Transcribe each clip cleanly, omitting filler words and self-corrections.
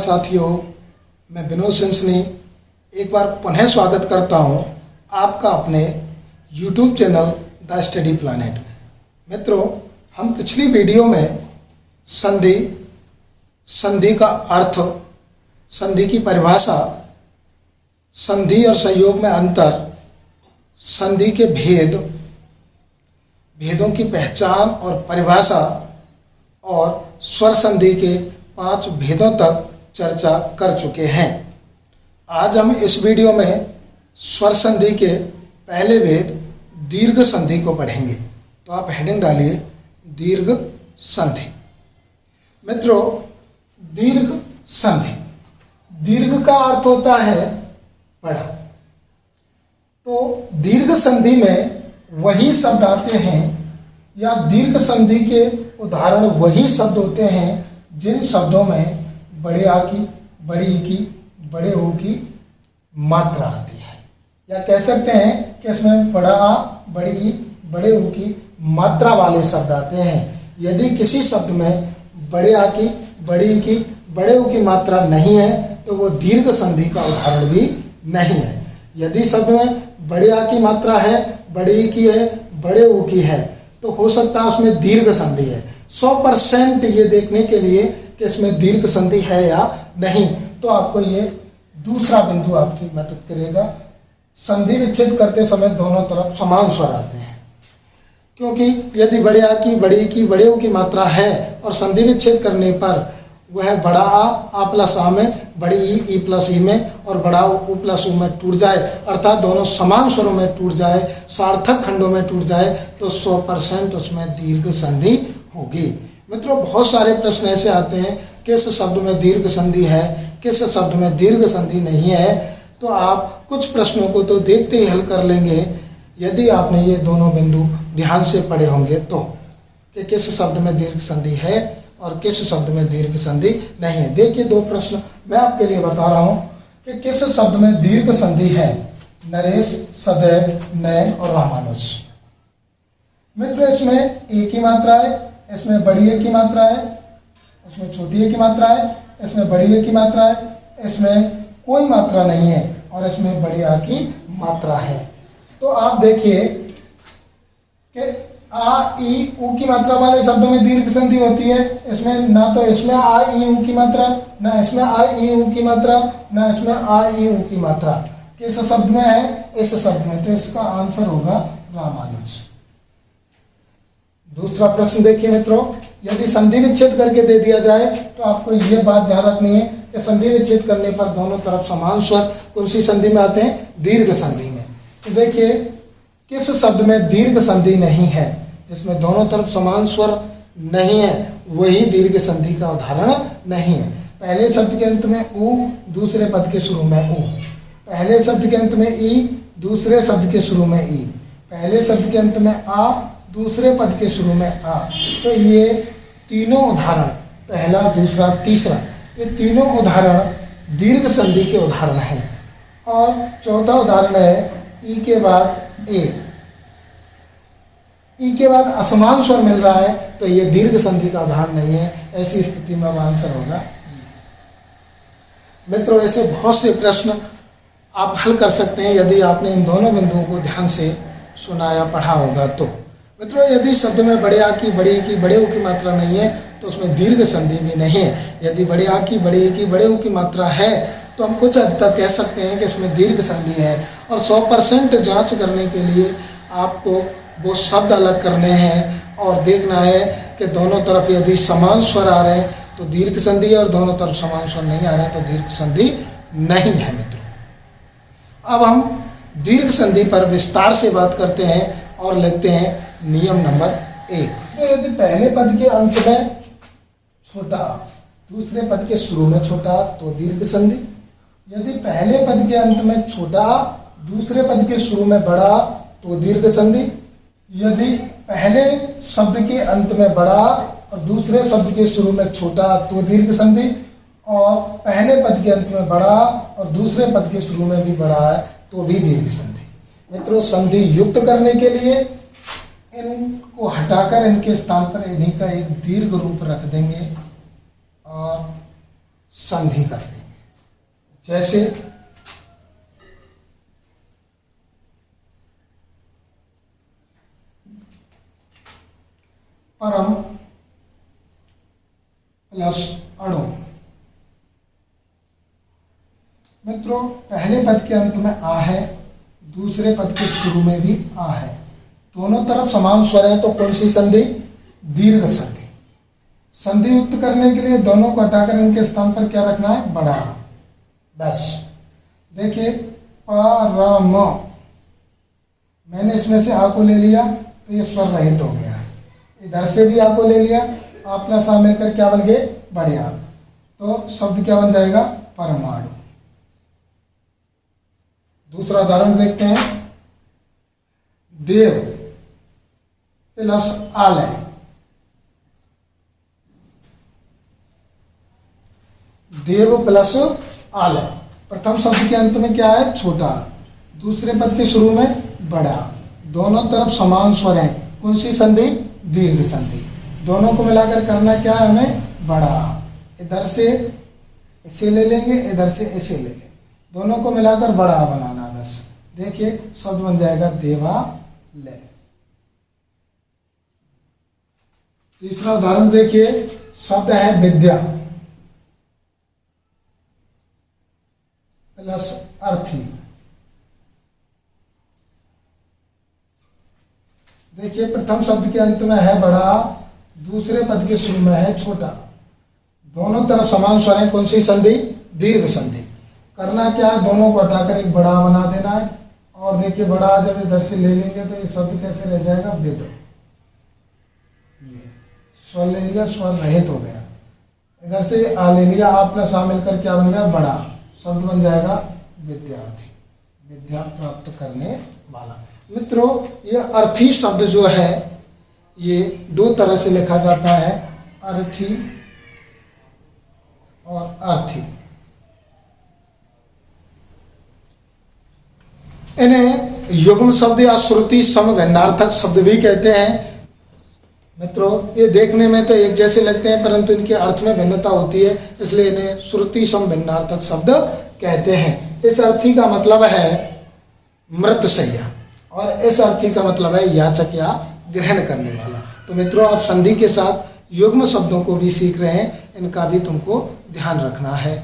साथियों, मैं विनोद सिंसनी एक बार पुनः स्वागत करता हूं आपका अपने YouTube channel the study planet में। मित्रों, हम पिछली वीडियो में संधि का अर्थ, संधि की परिभाषा, संधि और संयोग में अंतर, संधि के भेदों की पहचान और परिभाषा और स्वर संधि के 5 भेदों तक चर्चा कर चुके हैं। आज हम इस वीडियो में स्वर संधि के पहले भेद दीर्घ संधि को पढ़ेंगे। तो आप हेडिंग डालिए दीर्घ संधि। मित्रों, दीर्घ संधि, दीर्घ का अर्थ होता है बड़ा। तो दीर्घ संधि में वही शब्द आते हैं या दीर्घ संधि के उदाहरण वही शब्द होते हैं जिन शब्दों में बड़े आ की, बड़ी ई की, बड़े ओ की मात्रा आती है, या कह सकते हैं कि इसमें बड़ा आ, बड़ी ई, बड़े ओ की मात्रा वाले शब्द आते हैं। यदि किसी शब्द में बड़े आ की, बड़ी ई की, बड़े ओ की मात्रा नहीं है तो वो दीर्घ संधि का उदाहरण भी नहीं है। यदि शब्द में बड़े आ की मात्रा है, बड़ी ई की है, बड़े ओ की है, तो हो सकता है उसमें दीर्घ संधि है। 100% ये देखने के लिए कि इसमें दीर्घ संधि है या नहीं, तो आपको ये दूसरा बिंदु आपकी मदद करेगा। संधि विच्छेद करते समय दोनों तरफ समान स्वर आते हैं, क्योंकि यदि बड़े आ की, बड़ी ई की, बड़े ओ की मात्रा है और संधि विच्छेद करने पर वह बड़ा आ प्लस आ में, बड़ी ई प्लस ई में और बड़ा ओ प्लस ओ में टूट जाए, अर्थात दोनों समान स्वरों में टूट जाए, सार्थक खंडों में टूट जाए, तो 100% उसमें दीर्घ संधि होगी। मित्रों, बहुत सारे प्रश्न ऐसे आते हैं किस शब्द में दीर्घ संधि है, किस शब्द में दीर्घ संधि नहीं है। तो आप कुछ प्रश्नों को तो देखते ही हल कर लेंगे यदि आपने ये दोनों बिंदु ध्यान से पढ़े होंगे, तो कि किस शब्द में दीर्घ संधि है और किस शब्द में दीर्घ संधि नहीं है। देखिए, 2 प्रश्न मैं आपके लिए बता रहा हूं कि किस शब्द में दीर्घ संधि है। नरेश, सदैव, नयन और रामानुज। मित्र, इसमें ए की मात्रा है, इसमें बड़ी ए की मात्रा है, इसमें छोटी ए की मात्रा है, इसमें बड़ी ए की मात्रा है, इसमें कोई मात्रा नहीं है और इसमें बड़ी आ की मात्रा है। तो आप देखिए कि आ ई ऊ की मात्रा वाले शब्दों में दीर्घ संधि होती है। इसमें ना तो इसमें आ ई ऊ की मात्रा, ना इसमें आ ई ऊ की मात्रा, ना इसमें आ ई ऊ की मात्रा। किस शब्द में है? इस शब्द में। तो इसका आंसर होगा रामानुज। दूसरा प्रश्न देखिए मित्रों, यदि संधि विच्छेद करके दे दिया जाए तो आपको यह बात ध्यान रखनी है कि संधि विच्छेद करने पर दोनों तरफ समान स्वर कौन सी संधि में आते हैं? दीर्घ संधि में। तो देखिए, किस शब्द में दीर्घ संधि नहीं है, जिसमें दोनों तरफ समान स्वर नहीं है, वही दीर्घ संधि का उदाहरण नहीं है। पहले शब्द के अंत में ऊ, दूसरे पद के शुरू में ऊ। पहले शब्द के अंत में ई, दूसरे शब्द के शुरू में ई। पहले शब्द के अंत में आ, दूसरे पद के शुरू में आ। तो ये तीनों उदाहरण, पहला, दूसरा, तीसरा, ये तीनों उदाहरण दीर्घ संधि के उदाहरण हैं। और चौथा उदाहरण है ई के बाद ए। ई के बाद असमान स्वर मिल रहा है, तो ये दीर्घ संधि का उदाहरण नहीं है। ऐसी स्थिति में आंसर होगा ई। मित्रों, ऐसे बहुत से प्रश्न आप हल कर सकते हैं यदि आपने इन दोनों बिंदुओं को ध्यान से सुना या पढ़ा होगा। तो मित्रों, यदि शब्द में बड़े आ की, बड़ी ई की, बड़े ओ की मात्रा नहीं है तो उसमें दीर्घ संधि भी नहीं है। यदि बड़े आ की, बड़ी ई की, बड़े ओ की मात्रा है तो हम कुछ हद तक कह सकते हैं कि इसमें दीर्घ संधि है। और 100% जांच करने के लिए आपको वो शब्द अलग करने हैं और देखना है कि दोनों तरफ यदि समान स्वर आ रहे हैं तो दीर्घ संधि है, और दोनों तरफ समान स्वर नहीं आ रहे हैं तो दीर्घ संधि नहीं है। मित्रों, अब हम दीर्घ संधि पर विस्तार से बात करते हैं और लिखते हैं नियम नंबर 1। तो यदि पहले पद के अंत में छोटा आ, दूसरे पद के शुरू में छोटा आ, तो दीर्घ संधि। यदि पहले पद के अंत में छोटा आ, दूसरे पद के शुरू में बड़ा आ, तो दीर्घ संधि। यदि पहले शब्द के अंत में बड़ा आ और दूसरे शब्द के शुरू में छोटा आ, तो दीर्घ संधि। और पहले पद के अंत में बड़ा आ और दूसरे पद के शुरू में भी बड़ा है तो भी दीर्घ संधि। मित्रों, संधि युक्त करने के लिए इनको हटाकर इनके स्थान पर इन्हीं का एक दीर्घ रूप रख देंगे और संधि कर देंगे। जैसे परम प्लस अणु। मित्रों, पहले पद के अंत में आ है, दूसरे पद के शुरू में भी आ है, दोनों तरफ समान स्वर है, तो कौन सी संधि? दीर्घ संधि। संधि युक्त करने के लिए दोनों को हटाकर इनके स्थान पर क्या रखना है? बड़ा। बस देखिए, परम, मैंने इसमें से आ को ले लिया तो ये स्वर रहित हो गया। इधर से भी आ को ले लिया, आ प्लस आ मिलकर क्या बन गए? बड़े आ। तो शब्द क्या बन जाएगा? परमाणु। दूसरा उदाहरण देखते हैं। देव प्लस आलय। देव प्लस आलय। प्रथम शब्द के अंत में क्या है? छोटा। दूसरे पद के शुरू में बड़ा। दोनों तरफ समान स्वर है, कौन सी संधि? दीर्घ संधि। दोनों को मिलाकर करना क्या है हमें? बड़ा। इधर से इसे ले लेंगे, इधर से इसे ले लेंगे, दोनों को मिलाकर बड़ा बनाना। बस देखिए, शब्द बन जाएगा देवालय। तीसरा उदाहरण देखिए। शब्द है विद्या प्लस अर्थी। देखिए, प्रथम शब्द के अंत में है बड़ा, दूसरे पद के शुरू में है छोटा, दोनों तरफ समान स्वर है, कौन सी संधि? दीर्घ संधि। करना क्या है? दोनों को हटाकर एक बड़ा बना देना है। और देखिए, बड़ा जब इधर से ले लेंगे तो ये शब्द कैसे रह जाएगा? विद। ये स्वर ले लिया, स्वर रहित हो गया। इधर से आ ले लिया, आ प्लस आ मिलकर क्या बन गया? बड़ा। शब्द बन जाएगा विद्यार्थी, विद्या प्राप्त करने वाला। मित्रों, ये अर्थी शब्द जो है ये दो तरह से लिखा जाता है, अर्थी और अर्थी। इन्हें युग्म शब्द या श्रुति सम भिन्नार्थक शब्द भी कहते हैं। मित्रों, ये देखने में तो एक जैसे लगते हैं, परंतु इनके अर्थ में भिन्नता होती है, इसलिए इन्हें श्रुति सम भिन्नार्थक शब्द कहते हैं। इस अर्थी का मतलब है मृतशय्या और इस अर्थी का मतलब है याचक या ग्रहण करने वाला। तो मित्रों, आप संधि के साथ युग्म शब्दों को भी सीख रहे हैं, इनका भी तुमको ध्यान रखना है।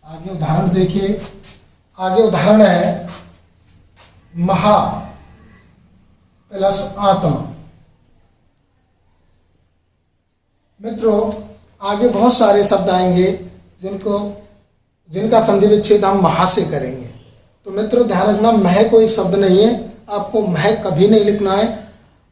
आगे उदाहरण देखिए। आगे उदाहरण है महा प्लस आत्मा। मित्रों, आगे बहुत सारे शब्द आएंगे जिनका संधि विच्छेद हम महा से करेंगे। तो मित्रों, ध्यान रखना, मह कोई शब्द नहीं है, आपको मह कभी नहीं लिखना है,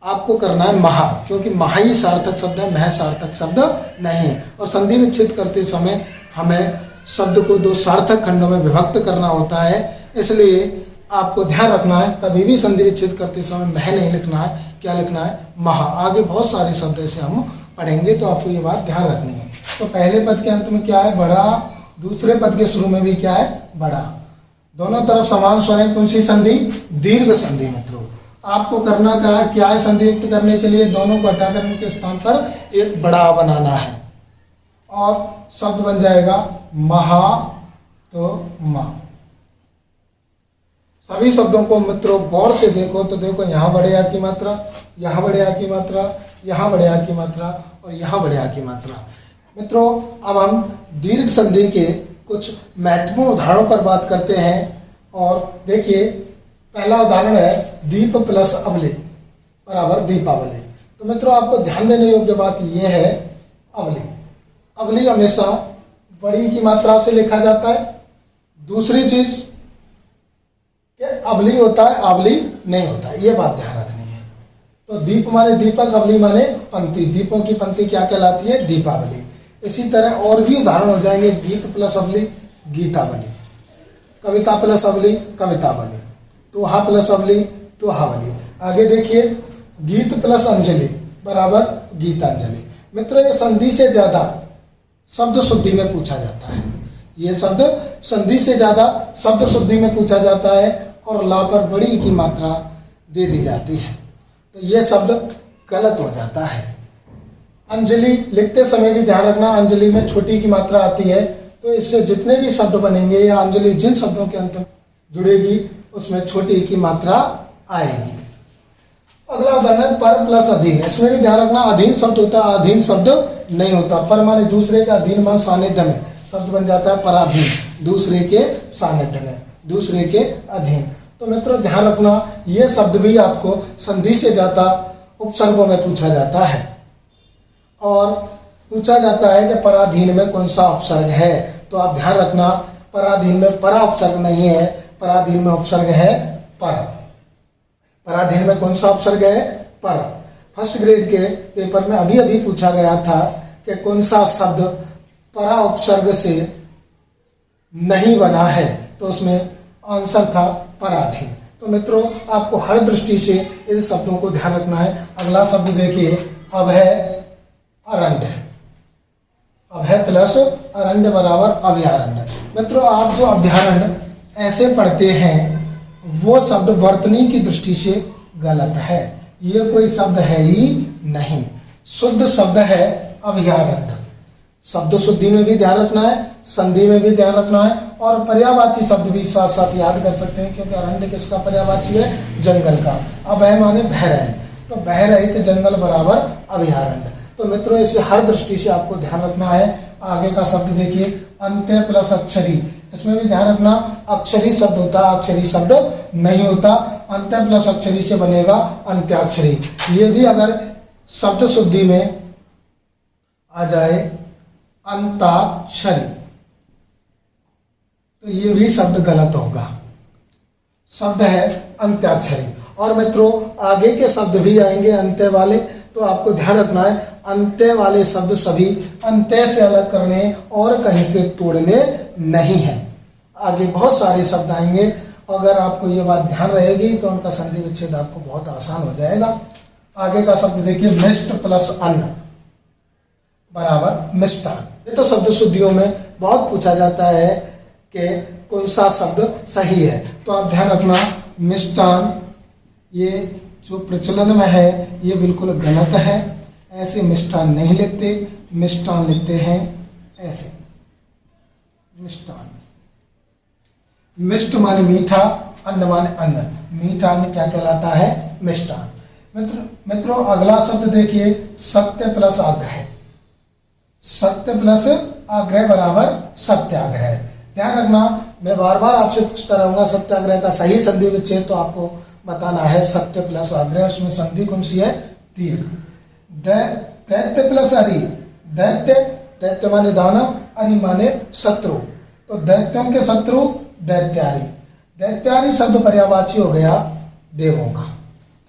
आपको करना है महा, क्योंकि महा ही सार्थक शब्द है, मह सार्थक शब्द नहीं है। और संधि विच्छेद करते समय हमें शब्द को दो सार्थक खंडों में विभक्त करना होता है, इसलिए आपको ध्यान रखना है, कभी भी संधि विच्छेद करते समय मह नहीं लिखना है, क्या लिखना है? महा। आगे बहुत सारे शब्द ऐसे हम पढ़ेंगे, तो आपको ये बात ध्यान रखनी है। तो पहले पद के अंत में क्या है? बड़ा। दूसरे पद के शुरू में भी क्या है? बड़ा। दोनों तरफ समान स्वर है, कौन सी संधि? दीर्घ संधि। मित्रों, आपको करना क्या है? संधि युक्त करने के लिए दोनों को हटाकर उनके स्थान पर एक बड़ा बनाना है और शब्द बन जाएगा महा। तो मां। सभी शब्दों को मित्रों गौर से देखो, तो देखो, यहाँ बड़े आ की मात्रा, यहाँ बड़े आ की मात्रा, यहाँ बड़े आ की मात्रा और यहाँ बड़े आ की मात्रा। मित्रों, अब हम दीर्घ संधि के कुछ महत्वपूर्ण उदाहरणों पर बात करते हैं। और देखिए, पहला उदाहरण है दीप प्लस अवली बराबर दीपावली। तो मित्रों, आपको ध्यान देने योग्य बात यह है, अवली, अवली हमेशा बड़ी की मात्रा से लिखा जाता है। दूसरी चीज कि अवली होता है, आवली नहीं होता है, ये बात ध्यान रखनी है। तो दीप माने दीपक, अवली माने पंक्ति, दीपों की पंक्ति क्या कहलाती है? दीपावली। इसी तरह और भी उदाहरण हो जाएंगे, गीत प्लस अवली गीतावली, कविता प्लस अवली कवितावली, दोहा प्लस अवली दोहावली। आगे देखिए, गीत प्लस अंजलि बराबर गीतांजलि। मित्रों, ये संधि से ज्यादा शब्द शुद्धि में पूछा जाता है, ये शब्द संधि से ज्यादा शब्द शुद्धि में पूछा जाता है और ला पर बड़ी की मात्रा दे दी जाती है, तो ये शब्द गलत हो जाता है। अंजलि लिखते समय भी ध्यान रखना, अंजलि में छोटी की मात्रा आती है, तो इससे जितने भी शब्द बनेंगे या अंजलि जिन शब्दों के अंत जुड़ेगी उसमें छोटी की मात्रा आएगी। अगला उदाहरण है पर प्लस अधीन। इसमें भी ध्यान रखना, अधीन शब्द होता है, अधीन शब्द नहीं होता। पर माने दूसरे के अधीन मान सानिध्य में शब्द बन जाता है पराधीन, दूसरे के सानिध्य में, दूसरे के अधीन। तो मित्रों ध्यान रखना, ये शब्द भी आपको संधि से जाता उपसर्गों में पूछा जाता है और पूछा जाता है कि पराधीन में कौन सा उपसर्ग है। तो आप ध्यान रखना, पराधीन में परा उपसर्ग नहीं है, पराधीन में उपसर्ग है पर। पराधीन में कौन सा उपसर्ग है? पर। फर्स्ट ग्रेड के पेपर में अभी अभी पूछा गया था कि कौन सा शब्द परा उपसर्ग से नहीं बना है, तो उसमें आंसर था पराधीन। तो मित्रों आपको हर दृष्टि से इन शब्दों को ध्यान रखना है। अगला शब्द देखिए, अब है अरण्य। अब है प्लस अरण्य बराबर अभयारण्य। मित्रों आप जो अभयारण्य ऐसे पढ़ते हैं वो शब्द वर्तनी की दृष्टि से गलत है, ये कोई शब्द है ही नहीं। शुद्ध शब्द है अभयारण्य। शब्द शुद्धि में भी ध्यान रखना है, संधि में भी ध्यान रखना है और पर्यायवाची शब्द भी साथ साथ याद कर सकते हैं, क्योंकि अरण्य किसका पर्यायवाची है? जंगल का। अभय माने भय रहित, तो भय रहित जंगल बराबर अभयारण्य। तो मित्रों इसे हर दृष्टि से आपको ध्यान रखना है। आगे का शब्द देखिए, अंत्य प्लस अक्षरी। इसमें भी ध्यान रखना, अक्षरी शब्द होता है, अक्षरी शब्द नहीं होता। अंत्य प्लस अक्षरी से बनेगा अंत्याक्षरी। ये भी अगर शब्द शुद्धि में आ जाए अंताक्षरी, तो ये भी शब्द गलत होगा। शब्द है अंत्याक्षरी। और मित्रों आगे के शब्द भी आएंगे अंत्य वाले, तो आपको ध्यान रखना है अंत्य वाले शब्द सभी अंत्य से अलग करने और कहीं से तोड़ने नहीं है। आगे बहुत सारे शब्द आएंगे, अगर आपको ये बात ध्यान रहेगी तो उनका संधि विच्छेद आपको बहुत आसान हो जाएगा। आगे का शब्द देखिए, मिष्ट प्लस अन्न बराबर मिष्टान। ये तो शब्द शुद्धियों में बहुत पूछा जाता है कि कौन सा शब्द सही है, तो आप ध्यान रखना मिष्टान ये जो प्रचलन में है ये बिल्कुल गलत है। ऐसे मिष्टान नहीं लिखते, मिष्टान लिखते हैं ऐसे, मिष्टान। मिष्ट माने मीठा, अन्न माने अन्न, मीठा अन्न क्या कहलाता है? मिष्टान। मित्रों अगला शब्द देखिए, सत्य प्लस आग्रह। सत्य प्लस आग्रह बराबर सत्याग्रह। ध्यान रखना, मैं बार बार आपसे पूछता रहूंगा सत्याग्रह का सही संधि विच्छेद, तो आपको बताना है सत्य प्लस आग्रह, उसमें संधि कौन सी है? दीर्घ। दैत्य प्लस अरि। दैत्य, दैत्य माने दानव, अरि माने शत्रु, तो दैत्यों के शत्रु दैत्यारी। दैत्यारी शब्द पर्यायवाची हो गया देवों का।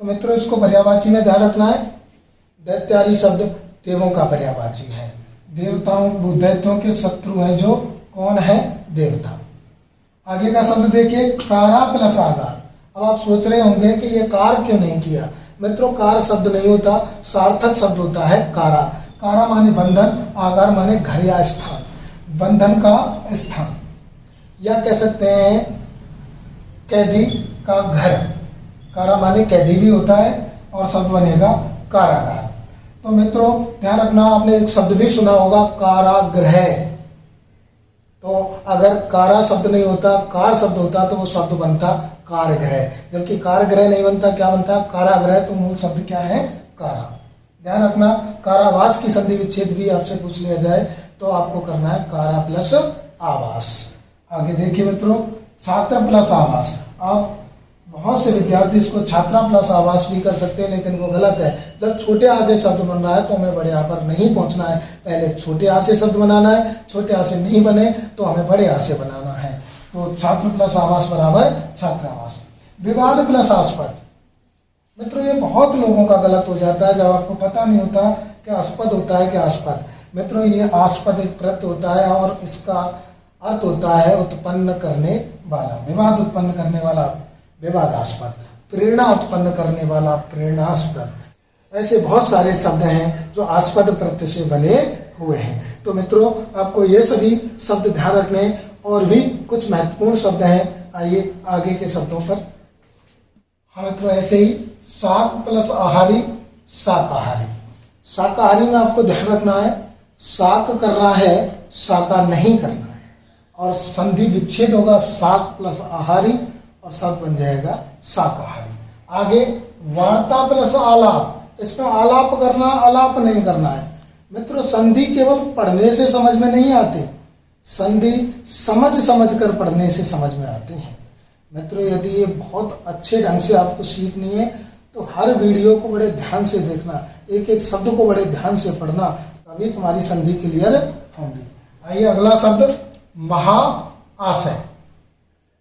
तो मित्रों इसको पर्यायवाची में ध्यान रखना है, दैत्यारी शब्द देवों का पर्यायवाची है। देवताओं दैत्यों के शत्रु हैं जो कौन है? देवता। आगे का शब्द देखिए, कारा प्लस आगार। अब आप सोच रहे होंगे कि ये कार क्यों नहीं किया। मित्रों कार शब्द नहीं होता, सार्थक शब्द होता है कारा। कारा माने बंधन, आगार माने घर या स्थान, बंधन का स्थान, या कह सकते हैं कैदी का घर। कारा माने कैदी भी होता है और शब्द बनेगा कारागार। तो मित्रों ध्यान रखना, आपने एक शब्द भी सुना होगा कारागृह। तो अगर कारा शब्द नहीं होता, कार शब्द होता, तो वो शब्द बनता कारगृह, जबकि कारगृह नहीं बनता, क्या बनता? कारागृह। तो मूल शब्द क्या है? कारा। ध्यान रखना, कारावास की संधि विच्छेद भी आपसे पूछ लिया जाए तो आपको करना है कारा प्लस आवास। आगे देखिए मित्रों, छात्र प्लस आवास। आप बहुत से विद्यार्थी इसको छात्रा प्लस आवास भी कर सकते हैं, लेकिन वो गलत है। जब छोटे आ से शब्द बन रहा है तो हमें बड़े आ पर नहीं पहुंचना है, पहले छोटे आ से शब्द बनाना है। छोटे आ से नहीं बने तो हमें बड़े आ से बनाना है। तो छात्र प्लस आवास बराबर छात्रावास। विवाद प्लस आस्पद। मित्रों ये बहुत लोगों का गलत हो जाता है, जब आपको पता नहीं होता कि आस्पद होता है कि आस्पद। मित्रों ये आस्पद एक प्रत्यय होता है और इसका अर्थ होता है उत्पन्न करने वाला। विवाद उत्पन्न करने वाला विवादास्पद, प्रेरणा उत्पन्न करने वाला प्रेरणास्पद। ऐसे बहुत सारे शब्द हैं जो आस्पद प्रत्यय से बने हुए हैं। तो मित्रों आपको ये सभी शब्द ध्यान रखने, और भी कुछ महत्वपूर्ण शब्द हैं। आइए आगे के शब्दों पर। हाँ मित्रों ऐसे ही शाक प्लस आहारी शाकाहारी। शाकाहारी में आपको ध्यान रखना है शाक करना है, शाका नहीं करना है। और संधि विच्छेद होगा शाक प्लस आहारी और शब्द बन जाएगा शाकाहारी। आगे वार्ता प्लस आलाप, इसमें आलाप करना, आलाप नहीं करना है। मित्रों संधि केवल पढ़ने से समझ में नहीं आते, संधि समझ समझ कर पढ़ने से समझ में आते हैं। मित्रों यदि ये बहुत अच्छे ढंग से आपको सीखनी है तो हर वीडियो को बड़े ध्यान से देखना, एक एक शब्द को बड़े ध्यान से पढ़ना, तभी तुम्हारी संधि क्लियर होंगी। आइए अगला शब्द महाआशय।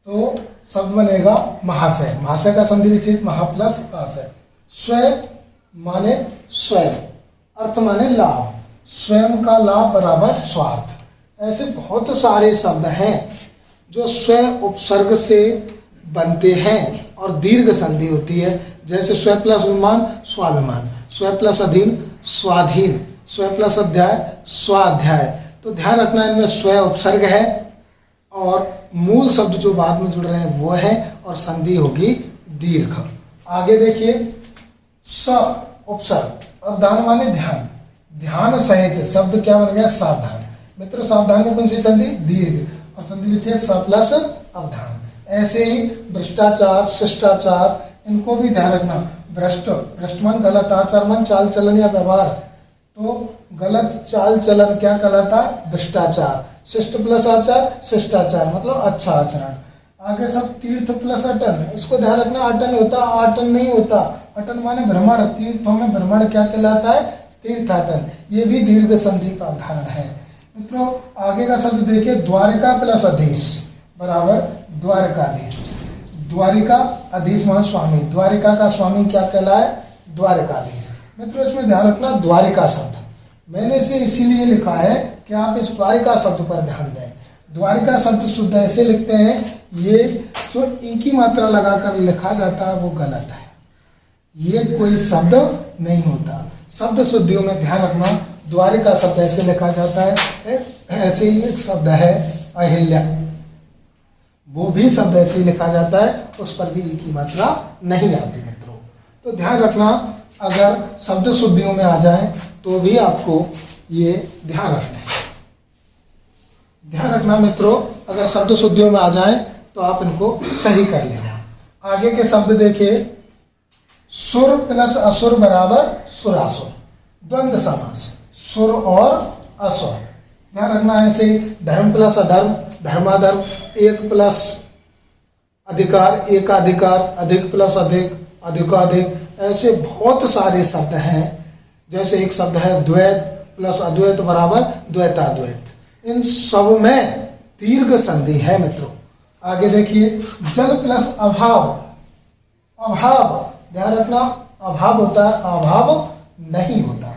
तो शब्द बनेगा महाशय। महाशय का संधि विच्छेद महा प्लस आशय। स्वयं माने स्वयं, अर्थ माने लाभ, स्वयं का लाभ बराबर स्वार्थ। ऐसे बहुत सारे शब्द हैं जो स्व उपसर्ग से बनते हैं और दीर्घ संधि होती है। जैसे स्व प्लस विमान स्वाभिमान, स्व प्लस अधीन स्वाधीन, स्व प्लस अध्याय स्वाध्याय। तो ध्यान रखना इनमें स्व उपसर्ग है और मूल शब्द जो बाद में जुड़ रहे हैं वो है और संधि होगी दीर्घ। आगे देखिए स उपसर्ग और दान माने ध्यान, ध्यान सहित शब्द क्या बन गया सावधान। मित्रों सावधान में कौन सी संधि दीर्घ और संधि विच्छेद स प्लस अवधान। ऐसे ही भ्रष्टाचार शिष्टाचार इनको भी ध्यान रखना। भ्रष्ट भ्रष्ट मन गलत आचरण मन चाल चलन या व्यवहार, तो गलत चाल चलन क्या कहलाता है भ्रष्टाचार। शिष्ट प्लस आचार शिष्टाचार मतलब अच्छा आचरण। आगे सब तीर्थ प्लस अटन, इसको ध्यान रखना अटन होता आटन नहीं होता। अटन माने भ्रमण, तीर्थों में भ्रमण क्या कहलाता है तीर्थाटन। ये भी दीर्घ संधि का उदाहरण है। मित्रों आगे का शब्द देखिए द्वारिका प्लस अधीश बराबर द्वारकाधीश। द्वारिका अधीश मान स्वामी, द्वारिका का स्वामी क्या कहलाए द्वारकाधीश। मित्रों इसमें ध्यान रखना द्वारिका शब्द मैंने इसे इसीलिए लिखा है कि आप इस द्वारिका शब्द पर ध्यान दें। द्वारिका शब्द शुद्ध ऐसे लिखते हैं, ये जो एक ही मात्रा लगाकर लिखा जाता है वो गलत है, ये कोई शब्द नहीं होता। शब्द शुद्धियों में ध्यान रखना द्वारिका शब्द ऐसे लिखा जाता है। ऐसे ही एक शब्द है अहिल्या, वो भी शब्द ऐसे ही लिखा जाता है, उस पर भी एक ही मात्रा नहीं आती। मित्रों तो ध्यान रखना अगर शब्द शुद्धियों में आ जाए तो भी आपको ये ध्यान रखना है। ध्यान रखना मित्रों अगर शब्द शुद्धियों में आ जाए तो आप इनको सही कर लेना। आगे के शब्द देखिए सुर प्लस असुर बराबर सुरासुर, द्वंद्व समास सुर और असुर। ध्यान रखना ऐसे ही धर्म प्लस अधर्म धर्माधर्म, एक प्लस अधिकार एकाधिकार, अधिक प्लस अधिक अधिकाधिक। ऐसे बहुत सारे शब्द हैं। जैसे एक शब्द है द्वैत प्लस अद्वैत बराबर द्वैताद्वैत। इन सब में दीर्घ संधि है। मित्रों आगे देखिए जल प्लस अभाव, अभाव ध्यान रखना अभाव होता है अभाव नहीं होता।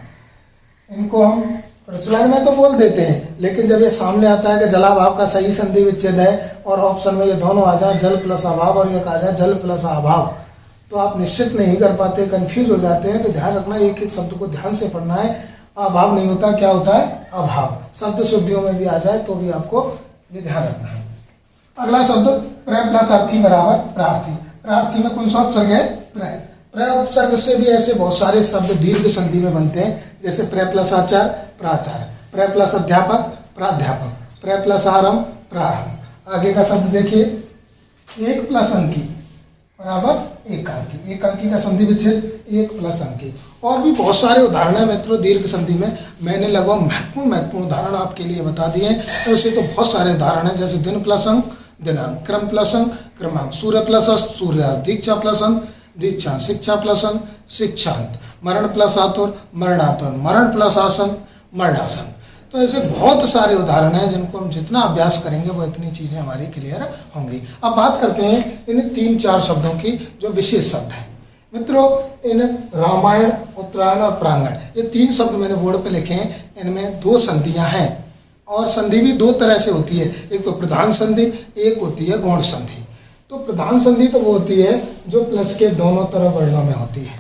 इनको हम प्रचलन में तो बोल देते हैं, लेकिन जब ये सामने आता है कि जलाभाव का सही संधि विच्छेद है और ऑप्शन में ये दोनों आ जाए जल प्लस अभाव और एक आ जाए जल प्लस अभाव, तो आप निश्चित नहीं कर पाते, कंफ्यूज हो जाते हैं। तो ध्यान रखना एक एक शब्द को ध्यान से पढ़ना है। अभाव नहीं होता, क्या होता है अभाव। शब्द शुद्धियों में भी आ जाए तो भी आपको ये ध्यान रखना है। अगला शब्द प्र प्लस अर्थी बराबर प्रार्थी। प्रार्थी में कौन सा उपसर्ग है प्र। प्र उपसर्ग से भी ऐसे बहुत सारे शब्द दीर्घ संधि में बनते हैं। जैसे प्र प्लस आचार्य प्राचार्य, प्र प्लस अध्यापक प्राध्यापक, प्र प्लस आरंभ प्रारंभ। आगे का शब्द देखिए एक प्लस अंकी बराबर एकांकी। एकांकी का संधि विच्छेद एक प्लस अंकी। और भी बहुत सारे उदाहरण है मित्रों दीर्घ संधि में। मैंने लगभग महत्वपूर्ण उदाहरण आपके लिए बता दिए हैं। ऐसे तो बहुत सारे उदाहरण हैं जैसे दिन प्लस अंक दिनांक, क्रम प्लस अंक क्रमांक, सूर्य प्लस अस्त सूर्यास्त, दीक्षा प्लस अंक दीक्षांत, शिक्षा प्लस अंक शिक्षांत, मरण प्लस आतुर मरणातुर, मरण प्लस आसन मरणासन। तो ऐसे बहुत सारे उदाहरण हैं जिनको हम जितना अभ्यास करेंगे वो इतनी चीज़ें हमारी क्लियर होंगी। अब बात करते हैं इन 3-4 शब्दों की जो विशेष शब्द हैं। मित्रों इन रामायण उत्तरायण और प्रांगण ये 3 शब्द मैंने बोर्ड पे लिखे हैं। इनमें 2 संधियां हैं और संधि भी 2 तरह से होती है। एक तो प्रधान संधि, एक होती है गौण संधि। तो प्रधान संधि तो वो होती है जो प्लस के दोनों तरफ वर्णों में होती है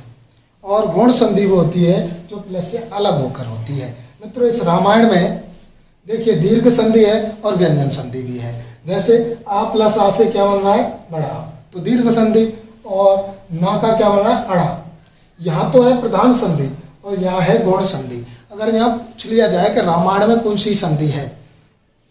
और गौण संधि वो होती है जो प्लस से अलग होकर होती है। मित्रों इस रामायण में देखिए दीर्घ संधि है और व्यंजन संधि भी है। जैसे आ प्लस आ से क्या बन रहा है बड़ा, तो दीर्घ संधि, और ना का क्या बन रहा है अड़ा। यहाँ तो है प्रधान संधि और यहाँ है गौण संधि। अगर यहाँ पूछ लिया जाए कि रामायण में कौन सी संधि है,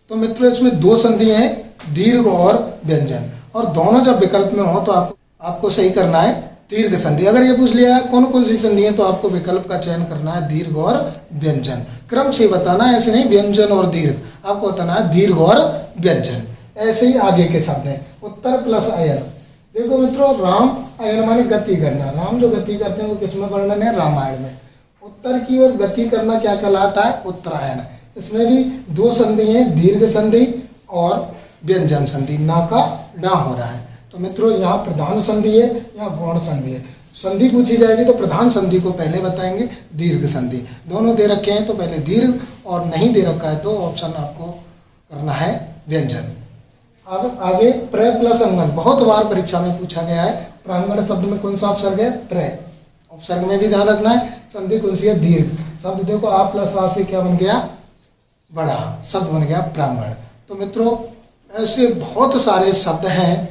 तो मित्रों इसमें दो संधि हैं, दीर्घ और व्यंजन, और दोनों जब विकल्प में हो तो आपको सही करना है दीर्घ संधि। अगर ये पूछ लिया है कौन कौन सी संधि है, तो आपको विकल्प का चयन करना है दीर्घ और व्यंजन। क्रम से बताना है, ऐसे नहीं व्यंजन और दीर्घ, आपको बताना है दीर्घ और व्यंजन। ऐसे ही आगे के शब्द हैं, उत्तर प्लस अयन। देखो मित्रों, राम अयन माने गति करना, राम जो गति करते हैं वो किसमें वर्णन है, रामायण में। उत्तर की ओर गति करना क्या कहलाता है, उत्तरायण। इसमें भी दो संधि हैं, दीर्घ संधि और व्यंजन संधि, ना का ना हो रहा है। तो मित्रों यहाँ प्रधान संधि है, यहाँ गौण संधि है। संधि पूछी जाएगी तो प्रधान संधि को पहले बताएंगे, दीर्घ संधि। दोनों दे रखे हैं तो पहले दीर्घ, और नहीं दे रखा है तो ऑप्शन आपको करना है व्यंजन। अब आगे प्र प्लस अंगन, बहुत बार परीक्षा में पूछा गया है। प्रांगण शब्द में कौन सा उपसर्ग है, प्र। उपसर्ग में भी ध्यान रखना है, संधि कौन सी है, दीर्घ। शब्द देखो आ प्लस आ से क्या बन गया, बड़ा शब्द बन गया प्रांगण। तो मित्रों ऐसे बहुत सारे शब्द हैं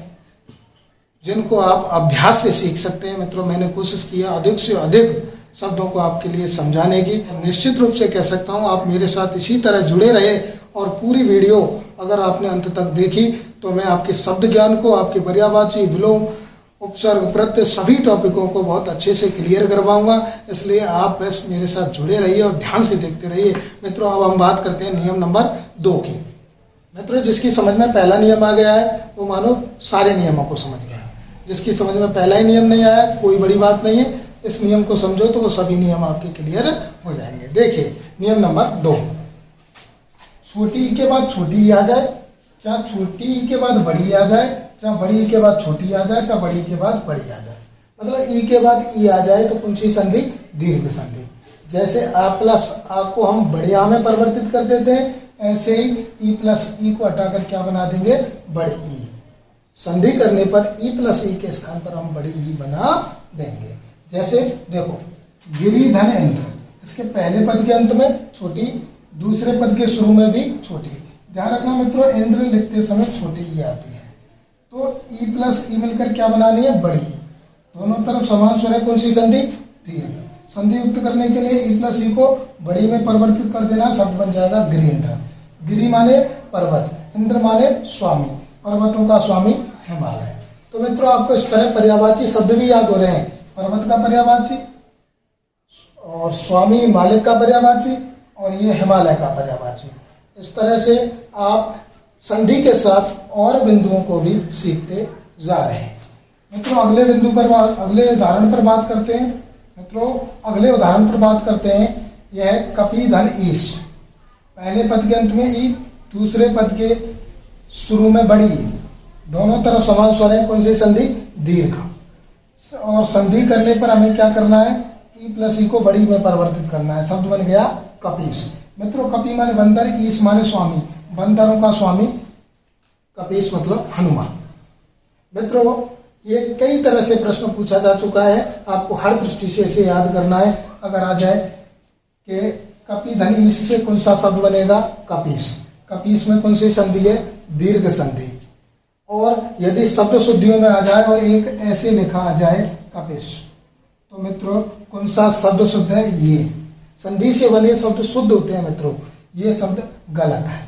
जिनको आप अभ्यास से सीख सकते हैं। मित्रों मैंने कोशिश किया अधिक से अधिक शब्दों को आपके लिए समझाने की। निश्चित रूप से कह सकता हूँ आप मेरे साथ इसी तरह जुड़े रहे, और पूरी वीडियो अगर आपने अंत तक देखी तो मैं आपके शब्द ज्ञान को, आपके पर्यायवाची, विलोम, उपसर्ग, प्रत्यय सभी टॉपिकों को बहुत अच्छे से क्लियर करवाऊंगा। इसलिए आप बस मेरे साथ जुड़े रहिए और ध्यान से देखते रहिए। मित्रों अब हम बात करते हैं नियम नंबर 2 की। मित्रों जिसकी समझ में पहला नियम आ गया है वो मानो सारे नियमों को समझ गया। जिसकी समझ में पहला ही नियम नहीं आया कोई बड़ी बात नहीं है, इस नियम को समझो तो वो सभी नियम आपके क्लियर हो जाएंगे। देखिए नियम नंबर 2, छोटी ई के बाद छोटी ई आ जाए, चाहे छोटी ई के बाद बड़ी आ जाए, चाहे बड़ी ई के बाद छोटी आ जाए, चाहे बड़ी ई के बाद बड़ी आ जाए। मतलब ई के बाद ई आ जाए तो कौन सी संधि, दीर्घ संधि। जैसे आ प्लस आ को हम बड़े आ में परिवर्तित कर देते हैं, ऐसे ही ई प्लस ई को हटाकर क्या बना देंगे, बड़े ई। संधि करने पर ई प्लस ई के स्थान पर हम बड़ी ई बना देंगे। जैसे देखो गिरी धन इंद्र, इसके पहले पद के अंत में छोटी, दूसरे पद के शुरू में भी छोटी। ध्यान रखना मित्रों इंद्र लिखते समय छोटी ई आती है, तो ई प्लस ई मिलकर क्या बनानी है, बड़ी ई। दोनों तरफ समान स्वर है, कौन सी संधि, दीर्घ। संधि युक्त करने के लिए ई प्लस ई को बड़ी में परिवर्तित कर देना, शब्द बन जाएगा गिरीन्द्र। गिरी माने पर्वत, इंद्र माने स्वामी, पर्वतों का स्वामी हिमालय। तो मित्रों आपको इस तरह पर्यायवाची शब्द भी याद हो रहे हैं, पर्वत का पर्यायवाची और स्वामी मालिक का पर्यायवाची और ये हिमालय का पर्यायवाची। इस तरह से आप संधि के साथ और बिंदुओं को भी सीखते जा रहे हैं। मित्रों अगले बिंदु पर अगले उदाहरण पर बात करते हैं। मित्रों अगले उदाहरण पर बात करते हैं, यह है कपि धन ईश। पहले पद के अंत में ई, दूसरे पद के शुरू में बड़ी ई, दोनों तरफ समान स्वर है, कौन सी संधि, दीर्घ। और संधि करने पर हमें क्या करना है, ई प्लस ई को बड़ी में परिवर्तित करना है, शब्द बन गया कपीस। मित्रों कपि माने बंदर, ईश माने स्वामी, बंदरों का स्वामी, कपीस मतलब हनुमान। मित्रों ये कई तरह से प्रश्न पूछा जा चुका है, आपको हर दृष्टि से इसे याद करना है। अगर आ जाए कि कपि धन ईश से कौन सा शब्द बनेगा, कपीस। कपीस में कौन सी संधि है, दीर्घ संधि। और यदि शब्द शुद्धियों में आ जाए और एक ऐसे लिखा आ जाए कपिश, तो मित्रों कौन सा शब्द शुद्ध है, ये। संधि से बने शब्द शुद्ध होते हैं मित्रों, ये शब्द गलत है।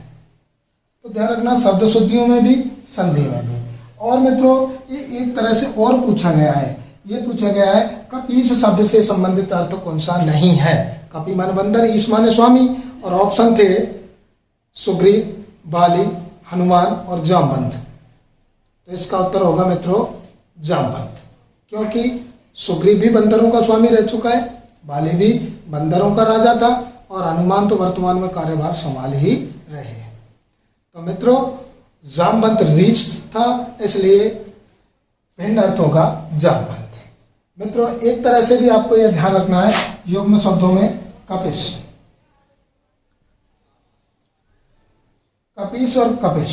तो ध्यान रखना शब्द शुद्धियों में भी, संधि में भी। और मित्रों ये एक तरह से और पूछा गया है, ये पूछा गया है कपीश शब्द से संबंधित अर्थ कौन सा नहीं है। कपि माने बंदर, ईश माने स्वामी, और ऑप्शन थे सुग्रीव, बाली, हनुमान और जामवंत। तो इसका उत्तर होगा मित्रों जामवंत, क्योंकि सुग्रीव भी बंदरों का स्वामी रह चुका है, बाली भी बंदरों का राजा था, और हनुमान तो वर्तमान में कार्यभार संभाल ही रहे। तो मित्रों जामवंत रीछ था, इसलिए भिन्न अर्थ होगा जामवंत। मित्रों एक तरह से भी आपको यह ध्यान रखना है, युग्म शब्दों में कपिश, कपीश और कपिश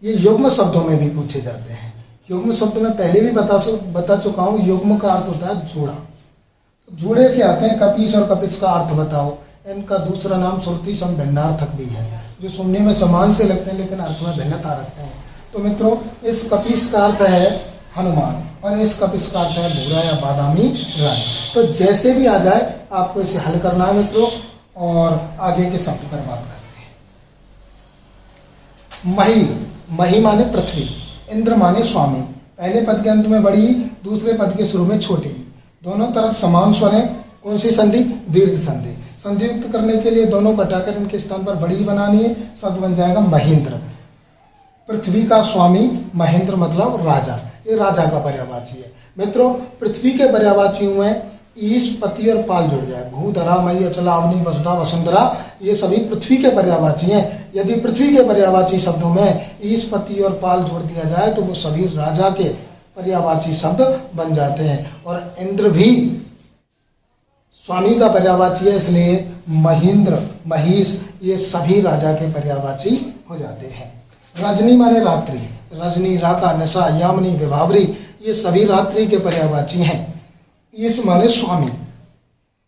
ये युग्म शब्दों में भी पूछे जाते हैं। युग्म शब्द में पहले भी बता चुका हूँ, युग्म का अर्थ होता है जोड़ा। तो जोड़े से आते हैं कपीश और कपिश का अर्थ बताओ। इनका दूसरा नाम श्रुति सम भिन्नार्थक भी है, जो सुनने में समान से लगते हैं लेकिन अर्थ में भिन्नता रखते हैं। तो मित्रों इस कपीश का अर्थ है हनुमान और इस कपिश का अर्थ है भूरा या बादामी रंग। तो जैसे भी आ जाए आपको इसे हल करना है मित्रों, और आगे के शब्द पर बात करते हैं। मही, मही माने पृथ्वी, इंद्र माने स्वामी। पहले पद के अंत में बड़ी, दूसरे पद के शुरू में छोटी, दोनों तरफ समान स्वर है। कौन सी संधि? दीर्घ संधि। संधि युक्त करने के लिए दोनों कटाकर इनके स्थान पर बड़ी बनानी है। शब्द बन जाएगा महेंद्र। पृथ्वी का स्वामी, महेंद्र मतलब राजा, ये राजा का पर्यायवाची है। मित्रों, पृथ्वी के पर्यायवाचियों में ईश, पति और पाल जुड़ जाए। भू, धरा, मई, अचला, अवनी, वसुधा, वसुंधरा, ये सभी पृथ्वी के पर्यायवाची हैं। यदि पृथ्वी के पर्यायवाची शब्दों में ईश, पति और पाल जोड़ दिया जाए तो वो सभी राजा के पर्यायवाची शब्द बन जाते हैं। और इंद्र भी स्वामी का पर्यायवाची है, इसलिए महेंद्र, महिष, ये सभी राजा के पर्यायवाची हो जाते हैं। रजनी माने रात्रि, रजनी, राका, नशा, यामिनी, विभावरी, ये सभी रात्रि के पर्यायवाची हैं। ईश माने स्वामी,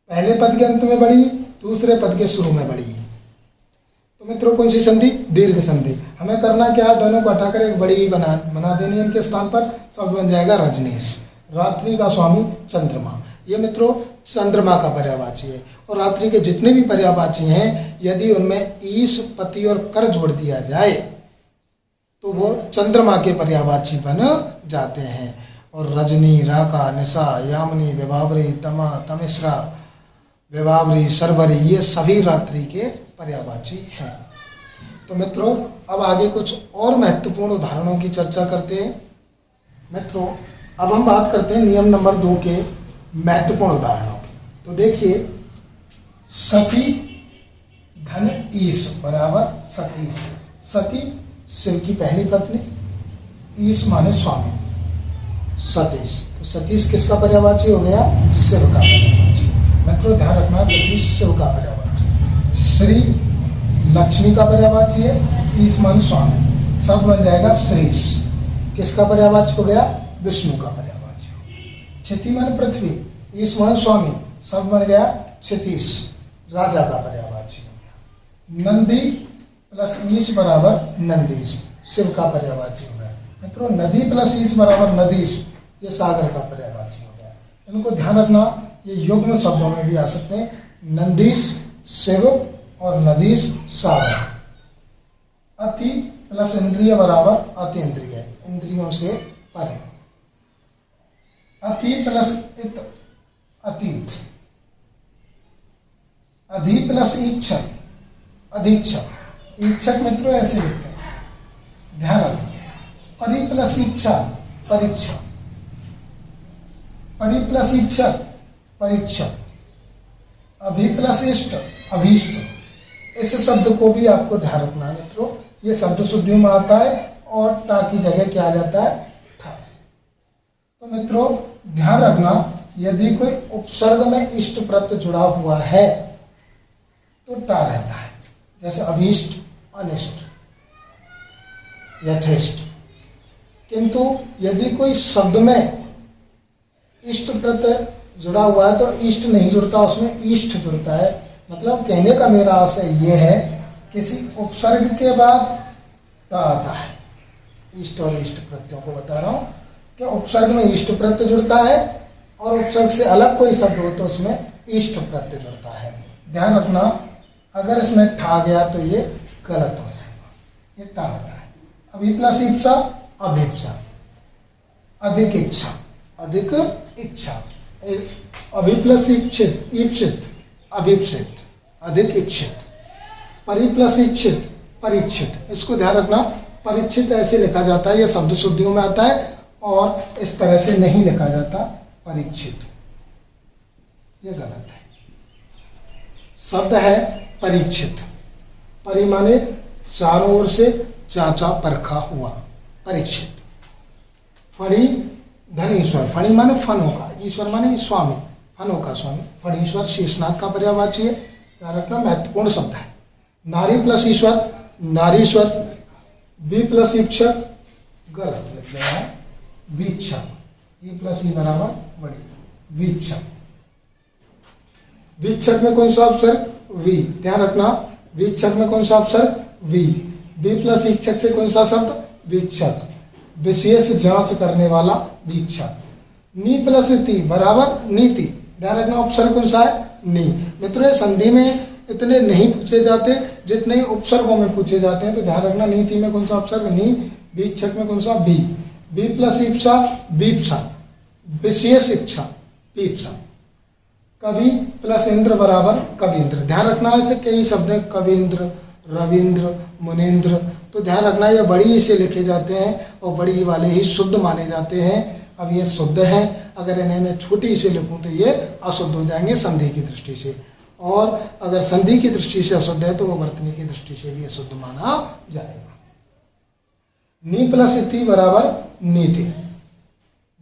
पहले पद के अंत में बड़ी, दूसरे पद के शुरू में बड़ी। तो मित्रों, कौन सी संधि? दीर्घ संधि। हमें करना क्या है? दोनों को हटाकर एक बड़ी बना देनी है इनके स्थान पर। शब्द बन जाएगा रजनीश। रात्रि का स्वामी चंद्रमा, ये मित्रों चंद्रमा का पर्यायवाची है। और रात्रि के जितने भी पर्यायवाची हैं, यदि उनमें ईश, पति और कर जोड़ दिया जाए तो वो चंद्रमा के पर्यायवाची बन जाते हैं। और रजनी, राका, निशा, यामिनी, विभावरी, तमा, तमिश्रा, विभावरी, सरवरी, ये सभी रात्रि के पर्यायवाची हैं। तो मित्रों, अब आगे कुछ और महत्वपूर्ण उदाहरणों की चर्चा करते हैं। मित्रों, अब हम बात करते हैं नियम नंबर 2 के महत्वपूर्ण उदाहरणों की। तो देखिए, सती धन ईश बराबर सतीश। सती शिव की पहली पत्नी, ईश माने स्वामी, सतीश। तो सतीश किसका पर्यायवाची हो गया? शिव का पर्यायवाची। मित्रों ध्यान रखना, सतीश शिव का पर्यायवाची। श्री लक्ष्मी का पर्यायवाची है, ईश माने स्वामी। शब्द बन जाएगा श्रीश। किसका पर्यायवाची हो गया? विष्णु का पर्यायवाची। क्षिति माने पृथ्वी, ईश माने स्वामी। शब्द बन गया क्षितीश, राजा का पर्यायवाची हो गया। नंदी प्लस ईश बराबर नंदीश, शिव का पर्यायवाची हो गया। मित्रों, नदी प्लस ईश बराबर नदीश, ये सागर का पर्यायवाची हो गया। इनको ध्यान रखना, ये युग्म शब्दों में भी आ सकते हैं। नंदीश शिव और नदीश सागर। अति प्लस इंद्रिय बराबर अतीन्द्रिय, इंद्रियों से परे। अति प्लस इत, अतीत। अधि प्लस ईक्षक, अधीक्षक। ईक्षक मित्रों ऐसे लिखते हैं, ध्यान रखना। परि प्लस इच्छा, परीक्षा। परि प्लस इच्छक, परीक्षा। अभि प्लस इष्ट, अभीष्ट। इस शब्द को भी आपको ध्यान रखना है मित्रों, ये शब्द शुद्धियों में आता है और टा की जगह क्या आ जाता है? ठा। तो मित्रों ध्यान रखना, यदि कोई उपसर्ग में इष्ट प्रत्यय जुड़ा हुआ है तो टा रहता है। जैसे अभीष्ट, अनिष्ट, यथेष्ट। किंतु यदि कोई शब्द में इष्ट प्रत्यय जुड़ा हुआ है तो इष्ट नहीं जुड़ता, उसमें इष्ट जुड़ता है। मतलब कहने का मेरा आशय यह है, किसी उपसर्ग के बाद टा आता है। इष्ट और इष्ट प्रत्ययों को बता रहा हूँ कि उपसर्ग में इष्ट प्रत्यय जुड़ता है और उपसर्ग से अलग कोई शब्द हो तो उसमें इष्ट प्रत्यय जुड़ता है। ध्यान रखना, अगर इसमें ठा गया तो ये गलत हो जाएगा, ये टा होता है। अभी प्लस इच्छा, अभिप्सा। अधिक इच्छा, अधिक इच्छा। अभी प्लस इच्छित, ईप्सित, अभिप्सित, अधिक इच्छित। परि प्लस इच्छित, परीक्षित। इसको ध्यान रखना, परीक्षित ऐसे लिखा जाता है, यह शब्द शुद्धियों में आता है, और इस तरह से नहीं लिखा जाता परीक्षित, ये गलत है। शब्द है परीक्षित। परि माने चारों ओर से जांचा परखा हुआ, परीक्षित। फणी धन ईश्वर, फणी माने फनों का, ईश्वर माने स्वामी, फनों का स्वामी। फणीश्वर शेषनाग का पर्यायवाची है, ध्यान रखना, महत्वपूर्ण शब्द है। नारी प्लस ईश्वर, नारीश्वर। बी प्लस ईक्षक, गलत लिख दिया है, वीक्षक। ई प्लस ई बराबर बड़ी, वीक्षक। वीक्षक में कौन सा अक्षर? वी। ध्यान रखना, वीक्षक में कौन सा अक्षर? वी। बी प्लस ईक्षक से कौन सा शब्द? वीक्षक, विशेष जांच करने वाला वीक्षक। नी प्लस ती बराबर नीति। ध्यान रखना, उपसर्ग कौन सा है? नी। मित्रों, ये संधि में इतने नहीं पूछे जाते जितने उपसर्गों में पूछे जाते हैं, तो ध्यान रखना। नीति में कौन सा उपसर्ग? नी। वीक्षक में कौन सा? बी। बी प्लस ईप्सा वीप्सा। विशेष इच्छा पीप्सा। कवि प्लस इंद्र बराबर कविंद्र। ध्यान रखना, ऐसे कई शब्द हैं, कविंद्र, रविंद्र, मुनिंद्र। तो ध्यान रखना, ये बड़ी से लिखे जाते हैं और बड़ी वाले ही शुद्ध माने जाते हैं। अब ये शुद्ध है, अगर इन्हें मैं छोटी से लिखूं तो ये अशुद्ध हो जाएंगे संधि की दृष्टि से, और अगर संधि की दृष्टि से अशुद्ध है तो वो वर्तनी की दृष्टि से भी अशुद्ध माना जाएगा। नी प्लस इति बराबर नीति।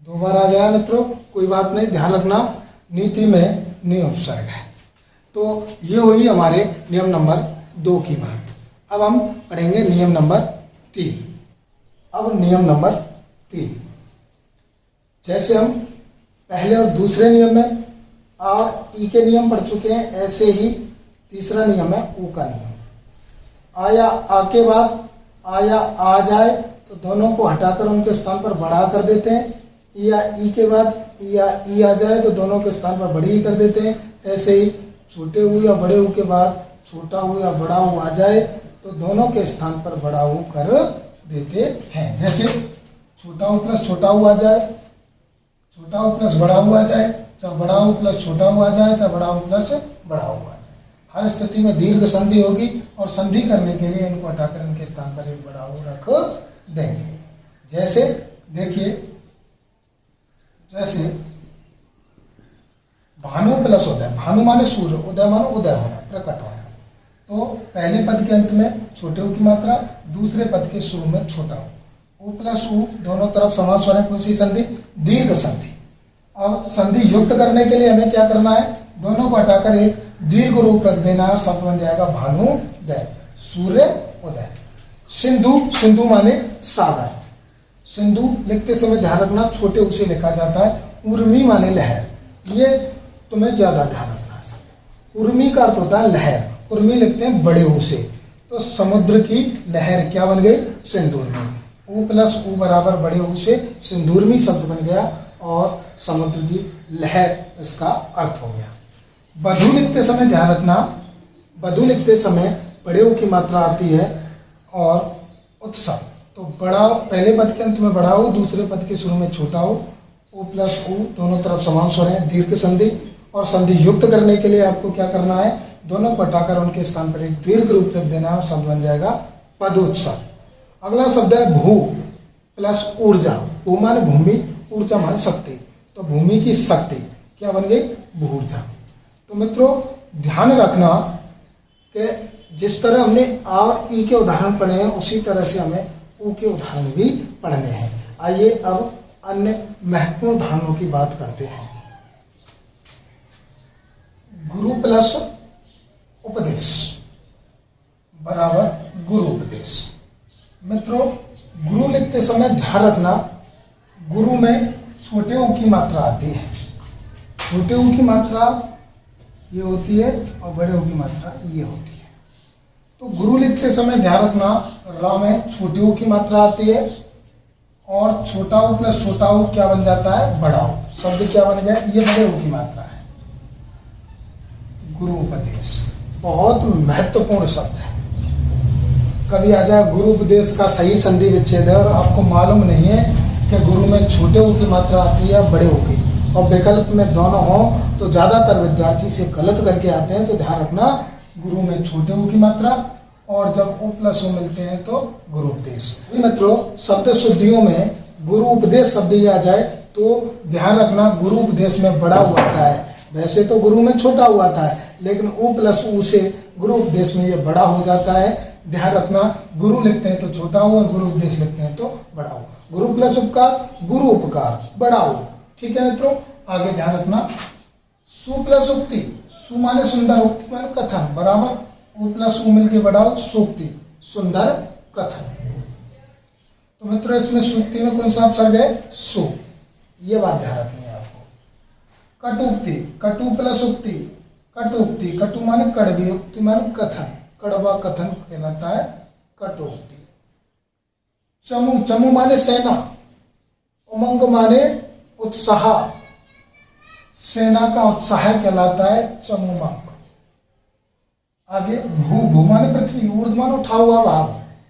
दो बार आ गया मित्रों, कोई बात नहीं, ध्यान रखना नीति में नी उपसर्ग है। तो ये हुई हमारे नियम नंबर 2 की बात। अब हम पढ़ेंगे नियम नंबर 3। अब नियम नंबर 3, जैसे हम पहले और दूसरे नियम में और ई के नियम पढ़ चुके हैं, ऐसे ही तीसरा नियम है ऊ का नियम। आया आ के बाद आया आ जाए तो दोनों को हटाकर उनके स्थान पर बड़ा कर देते हैं। या ई के बाद या ई आ जाए तो दोनों के स्थान पर बड़ी कर देते हैं। ऐसे ही छोटे ऊ या बड़े ऊ के बाद छोटा ऊ या बड़ा ऊ आ जाए तो दोनों के स्थान पर बड़ा ऊ कर देते हैं। जैसे छोटा ऊ प्लस छोटा ऊ आ जाए, छोटा ऊ प्लस बड़ा ऊ आ जाए, चाहे बड़ा ऊ प्लस छोटा ऊ आ जाए, चाहे बड़ा ऊ प्लस बड़ा ऊ आ जाए। हर स्थिति में दीर्घ संधि होगी और संधि करने के लिए इनको हटाकर इनके स्थान पर एक बड़ा ऊ रख देंगे। जैसे देखिए, जैसे भानु प्लस उदय। भानु माने सूर्य, उदय माने उदय होना, प्रकट होना। तो पहले पद के अंत में छोटे ऊ की मात्रा, दूसरे पद के शुरू में छोटा ऊ। ऊ प्लस ऊ दोनों तरफ समान स्वर है, कौन सी संधि? दीर्घ संधि। अब संधि युक्त करने के लिए हमें क्या करना है? दोनों को हटाकर एक दीर्घ रूप रख देना और शब्द बन जाएगा भानुदय, सूर्य उदय। सिंधु, सिंधु माने सागर। सिंधु लिखते समय ध्यान रखना छोटे ऊ से लिखा जाता है। उर्मी माने लहर, ये तुम्हें ज्यादा ध्यान रखना है। उर्मी का अर्थ होता है लहर, उर्मी लिखते हैं बड़े ऊ से। तो समुद्र की लहर क्या बन गई? सिंधुर्मी। ऊ प्लस ऊ बराबर बड़े ऊ से सिंधुर्मी शब्द बन गया और समुद्र की लहर इसका अर्थ हो गया। बधु लिखते समय ध्यान रखना, बधु लिखते समय बड़े ऊ की मात्रा आती है और उत्सव। तो बड़ा पहले पद के अंत में बड़ा ऊ, दूसरे पद के शुरू में छोटा ऊ। ऊ प्लस ऊ दोनों तरफ समान स्वर है, दीर्घ संधि। और संधि युक्त करने के लिए आपको क्या करना है? दोनों को हटाकर उनके स्थान पर एक दीर्घ रूप रख देना और शब्द बन जाएगा पदोत्सव। अगला शब्द है भू प्लस ऊर्जा। भू माने भूमि, ऊर्जा माने शक्ति। तो भूमि की शक्ति क्या बन गई? भूर्जा। तो मित्रों ध्यान रखना कि जिस तरह हमने आ और ई के उदाहरण पढ़े हैं उसी तरह से हमें ऊ के उदाहरण भी पढ़ने हैं। आइए अब अन्य महत्वपूर्ण उदाहरणों की बात करते हैं। गुरु प्लस उपदेश बराबर गुरु उपदेश। मित्रों गुरु लिखते समय ध्यान रखना, गुरु में छोटे ऊ की मात्रा आती है। छोटे ऊ की मात्रा ये होती है और बड़े ऊ की मात्रा ये होती है। तो गुरु लिखते समय ध्यान रखना, रा में छोटे ऊ की मात्रा आती है और छोटा ऊ प्लस छोटा ऊ क्या बन जाता है? बड़ा ऊ। शब्द क्या बन गया? ये बड़े ऊ की मात्रा है। गुरु उपदेश बहुत महत्वपूर्ण शब्द है। कभी आ जाए गुरु उपदेश का सही संधि विच्छेद है और आपको मालूम नहीं है कि गुरु में छोटे ऊ की मात्रा आती है बड़े ऊ की, और विकल्प में दोनों हो तो ज़्यादातर विद्यार्थी से गलत करके आते हैं। तो ध्यान रखना, गुरु में छोटे ऊ की मात्रा और जब ऊ प्लस ऊ मिलते हैं तो गुरु उपदेश। मित्रों शब्द शुद्धियों में गुरु उपदेश शब्द ही आ जाए तो ध्यान रखना, गुरु उपदेश में बड़ा ऊ आता है। वैसे तो गुरु में छोटा ऊ आता है, लेकिन ऊ प्लस ऊ से गुरु उपदेश में ये बड़ा हो जाता है। ध्यान रखना, गुरु लिखते हैं तो छोटा ऊ और गुरु उपदेश लिखते हैं तो बड़ा ऊ। गुरु प्लस उपकार, गुरु उपकार, बड़ा ऊ। ठीक है मित्रों, आगे ध्यान रखना। सु प्लस उक्ति, सु माने सुंदर, उक्ति माने कथन, बराबर ऊ प्लस ऊ मिलके बड़ा ऊ, सूक्ति, सुंदर कथन। तो मित्रों इसमें सूक्ति में कौन सा उपसर्ग है? सु। ये बात ध्यान रखनी है आपको। कटुक्ति, कटु प्लस उक्ति, कटुक्ति, कटु माने कड़वी, उक्ति माने कथन, कड़वा कथन कहलाता है कटुक्ति। चमू, चमू माने सेना, उमंग माने उत्साह, सेना का उत्साह कहलाता है चमूमक। आगे भू, भू माने पृथ्वी, ऊर्ध्व माने उठा हुआ भाग,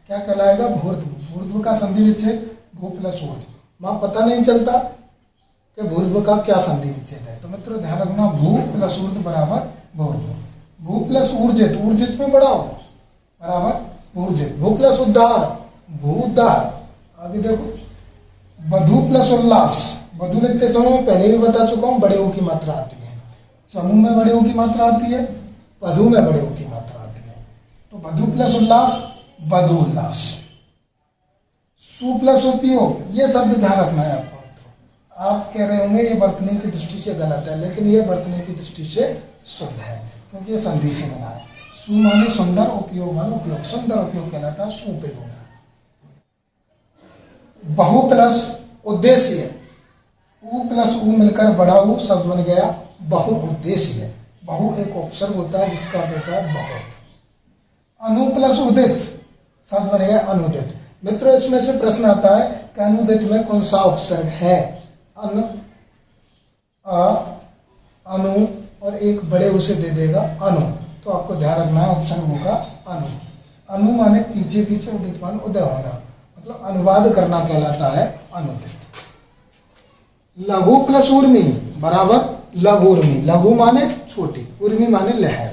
क्या कहलाएगा? भूर्ध्व। ऊर्ध्व का संधि विच्छेद भू प्लस ऊर्ध्व। वहां पता नहीं चलता कि भूर्ध्व का क्या संधि विच्छेद है। तो मित्रों ध्यान रखना, भू प्लस ऊर्ध्व बराबर भूर्ध्व। भू प्लस ऊर्जित, ऊर्जित में बढ़ाओ बराबर ऊर्जित। भू प्लस उद्धार, भू उद्धार। आगे देखो, वधु प्लस उल्लास। वधु लिखते समय मैं पहले भी बता चुका हूं, बड़े ऊ की मात्रा आती है। समूह में बड़े ऊ की मात्रा आती है, वधु में बड़े ऊ की मात्रा आती है। तो वधु प्लस उल्लास, वधु उल्लास। सु प्लस उपयोग, ये शब्द ध्यान रखना है आपको। आप कह रहे होंगे ये वर्तनी की दृष्टि से गलत है, लेकिन ये वर्तनी की दृष्टि से शुद्ध है, क्योंकि ये संधि से बना है। सु माने सुंदर, उपयोग माने उपयोग, सुंदर उपयोग कहलाता है सुपयोग। बहु प्लस उद्देश्य, उ प्लस उ मिलकर बड़ा ऊ शब्द बन गया बहु उद्देश्य। बहु एक उपसर्ग होता है जिसका अर्थ होता है बहुत। अनु प्लस उदित शब्द बन गया अनुदित। मित्रों इसमें से प्रश्न आता है कि अनुदित में कौन सा उपसर्ग है? अन, अ, अनु और एक बड़े उसे दे देगा अनु। तो आपको ध्यान रखना है ऑप्शन होगा अनु। अनु माने पीछे पीछे, उदित माने उदय होना, मतलब अनुवाद करना कहलाता है अनुदित। लघु प्लस उर्मी बराबर लघु उर्मी। लघु माने छोटी, उर्मी माने लहर,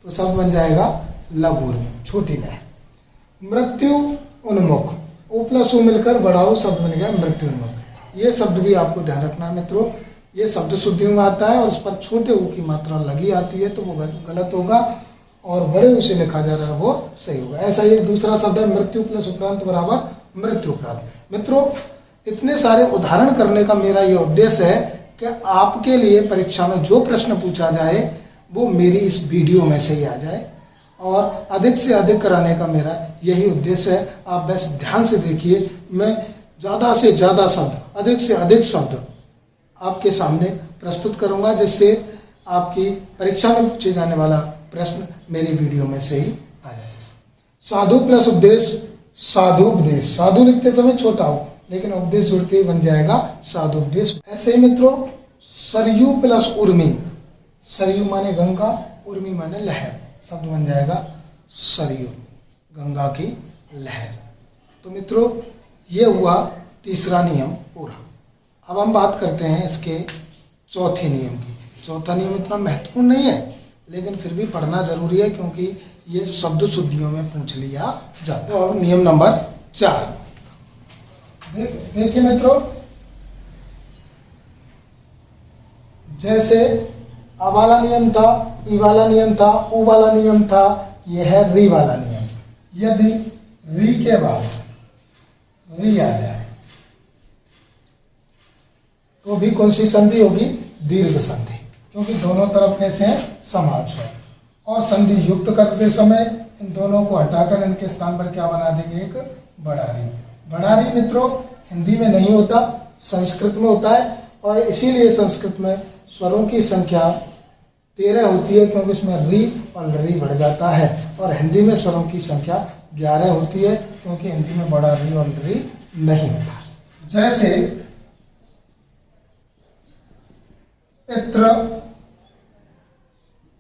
तो शब्द बन जाएगा लघु उर्मी, छोटी लहर। मृत्यु उन्मुख, उ प्लस उ मिलकर बड़ा ऊ शब्द बन गया मृत्यु उन्मुख। ये शब्द भी आपको ध्यान रखना है मित्रों, ये शब्द शुद्धियों में आता है और उस पर छोटे ऊ की मात्रा लगी आती है तो वो गलत होगा, और बड़े ऊ से लिखा जा रहा है वो सही होगा। ऐसा ही दूसरा शब्द है मृत्यु प्लस उपरांत बराबर मृत्यु उपरांत। मित्रों इतने सारे उदाहरण करने का मेरा ये उद्देश्य है कि आपके लिए परीक्षा में जो प्रश्न पूछा जाए वो मेरी इस वीडियो में से ही आ जाए, और अधिक से अधिक कराने का मेरा यही उद्देश्य है। आप बस ध्यान से देखिए, मैं ज़्यादा से ज़्यादा शब्द, अधिक से अधिक शब्द आपके सामने प्रस्तुत करूंगा, जिससे आपकी परीक्षा में पूछे जाने वाला प्रश्न मेरी वीडियो में से ही आ जाए। साधु प्लस उपदेश, साधु उपदेश। साधु लिखते समय छोटा हो, लेकिन उपदेश जुड़ते ही बन जाएगा साधु उपदेश। ऐसे ही मित्रों सरयू प्लस उर्मी, सरयू माने गंगा, उर्मी माने लहर, शब्द बन जाएगा सरयू, गंगा की लहर। तो मित्रों ये हुआ तीसरा नियम पूरा। अब हम बात करते हैं इसके चौथे नियम की। चौथा नियम इतना महत्वपूर्ण नहीं है, लेकिन फिर भी पढ़ना जरूरी है, क्योंकि ये शब्द शुद्धियों में पूछ लिया जाता है। अब नियम नंबर 4 देखिए मित्रों, जैसे अ वाला नियम था, ई वाला नियम था, उ वाला नियम था, यह है री वाला नियम। यदि री के बाद री आ जाए तो भी कौन सी संधि होगी? दीर्घ संधि, क्योंकि दोनों तरफ कैसे हैं? समान स्वर। और संधि युक्त करते समय इन दोनों को हटाकर इनके स्थान पर क्या बना देंगे? एक बड़ा री। बड़ा री मित्रों हिंदी में नहीं होता, संस्कृत में होता है, और इसीलिए संस्कृत में स्वरों की संख्या 13 होती है, क्योंकि इसमें री और री बढ़ जाता है। और हिंदी में स्वरों की संख्या 11 होती है, क्योंकि हिंदी में बड़ा री और री नहीं होता। जैसे इत्र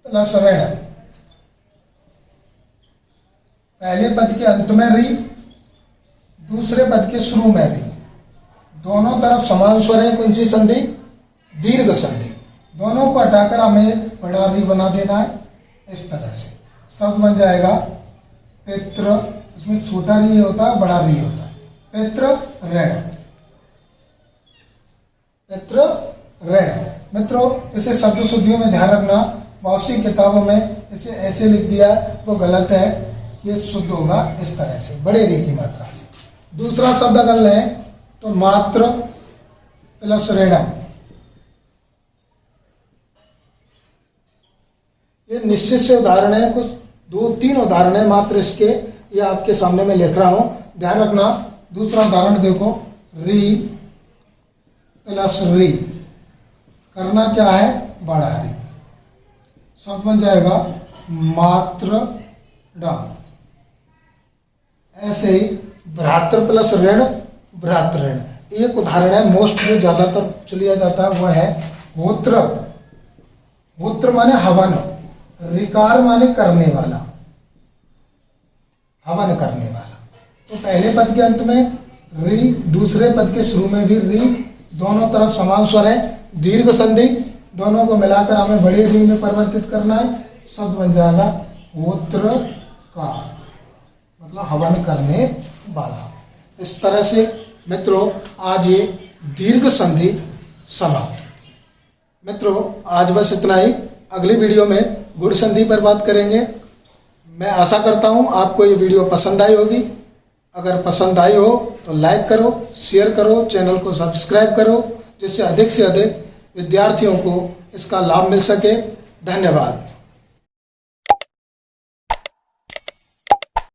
प्लस ऋण, पहले पद के अंत में री, दूसरे पद के शुरू में री, दोनों तरफ समान स्वर है। कौन सी संधि? दीर्घ संधि। दोनों को हटाकर हमें बड़ा री बना देना है। इस तरह से शब्द बन जाएगा पित्र, इसमें छोटा री होता है, बड़ा री होता है, पित्र ऋण, पित्र ऋण। मित्रों इसे शब्द शुद्धियों में ध्यान रखना, बहुत सी किताबों में इसे ऐसे लिख दिया वो गलत है, ये शुद्ध होगा इस तरह से, बड़े री की मात्रा से। दूसरा शब्द अगर लें तो मात्र प्लस ऋणम, ये निश्चित से उदाहरण है, कुछ 2-3 उदाहरण है मात्र इसके, ये आपके सामने मैं लिख रहा हूं, ध्यान रखना। दूसरा उदाहरण देखो, री प्लस री, करना क्या है? बड़ा री, शब्द बन जाएगा मात्र डम। ऐसे ही भ्रातृ प्लस ऋण, भ्रातृ ऋण। एक उदाहरण है, मोस्ट जो ज्यादातर पूछ लिया जाता है वह है होत्र होत्र माने हवन, ऋकार माने करने वाला, हवन करने वाला। तो पहले पद के अंत में रि, दूसरे पद के शुरू में भी रि, दोनों तरफ समान स्वर है। दीर्घ संधि, दोनों को मिलाकर हमें बड़े रि में परिवर्तित करना है। शब्द बन जाएगा होत्रकार, मतलब हवन करने वाला। इस तरह से मित्रों आज ये दीर्घ संधि समाप्त। मित्रों आज बस इतना ही। अगली वीडियो में गुण संधि पर बात करेंगे। मैं आशा करता हूँ आपको ये वीडियो पसंद आई होगी। अगर पसंद आई हो तो लाइक करो, शेयर करो, चैनल को सब्सक्राइब करो, जिससे अधिक से अधिक विद्यार्थियों को इसका लाभ मिल सके। धन्यवाद।